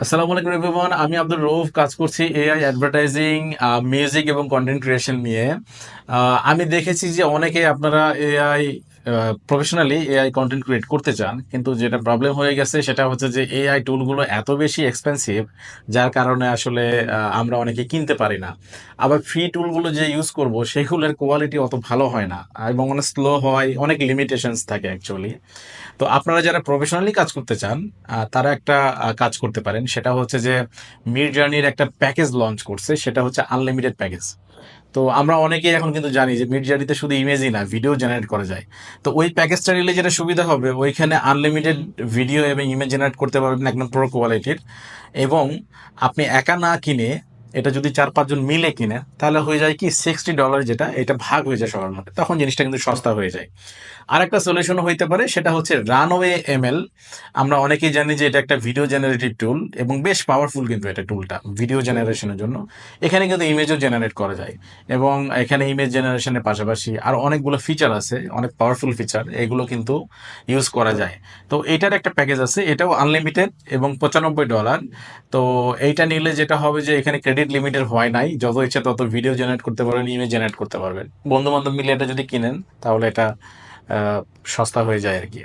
আসসালামু আলাইকুম এভরিওয়ান। আমি আব্দুর রউফ, কাজ করছি এআই অ্যাডভার্টাইজিং, মিউজিক এবং কন্টেন্ট ক্রিয়েশন নিয়ে। আমি দেখেছি যে অনেকে আপনারা AI professionally AI content create করতে চান, কিন্তু যেটা প্রবলেম হয়ে গেছে সেটা হচ্ছে যে এআই টুলগুলো এত বেশি এক্সপেন্সিভ, যার কারণে আসলে আমরা অনেকে কিনতে পারি না। আবার ফ্রি টুলগুলো যে ইউজ করব সেগুলোর কোয়ালিটি অত ভালো হয় না এবং অনেক স্লো হয়, অনেক লিমিটেশনস থাকে অ্যাকচুয়ালি। তো আপনারা যারা প্রফেশনালি কাজ করতে চান, তারা একটা কাজ করতে পারেন। সেটা হচ্ছে যে মিড জার্নির একটা প্যাকেজ লঞ্চ করছে, সেটা হচ্ছে আনলিমিটেড প্যাকেজ। তো আমরা অনেকেই এখন কিন্তু জানি যে মিড জার্নিতে শুধু ইমেজই না, ভিডিও জেনারেট করা যায়। তো ওই প্যাকেজটা নিলে যেটা সুবিধা হবে, ওইখানে আনলিমিটেড ভিডিও এবং ইমেজ জেনারেট করতে পারবেন একদম প্রো কোয়ালিটির। এবং আপনি একা না কিনে, এটা যদি 4-5 জন মিলে কিনে, তাহলে হয়ে যায় কি $60, যেটা এটা ভাগ হয়ে যায় সবার মধ্যে, তখন জিনিসটা কিন্তু সস্তা হয়ে যায়। আরেকটা সলিউশন হইতে পারে, সেটা হচ্ছে রানওয়ে এমএল। আমরা অনেকেই জানি যে এটা একটা ভিডিও জেনারেটিভ টুল এবং বেশ পাওয়ারফুল, কিন্তু এটা টুলটা ভিডিও জেনারেশনের জন্য। এখানে কিন্তু ইমেজও জেনারেট করা যায় এবং এখানে ইমেজ জেনারেশনের পাশাপাশি আর অনেকগুলো ফিচার আছে, অনেক পাওয়ারফুল ফিচার, এগুলো কিন্তু ইউজ করা যায়। তো এইটার একটা প্যাকেজ আছে, এটাও আনলিমিটেড এবং $95। তো এইটা নিলে যেটা হবে যে এখানে ক্রেডিট লিমিটের ভয় নাই, যত ইচ্ছা তত ভিডিও জেনারেট করতে পারবেন, ইমেজ জেনারেট করতে পারবেন। বন্ধু বান্ধব মিলে এটা যদি কিনেন, তাহলে এটা সস্তা হয়ে যায় আর কি।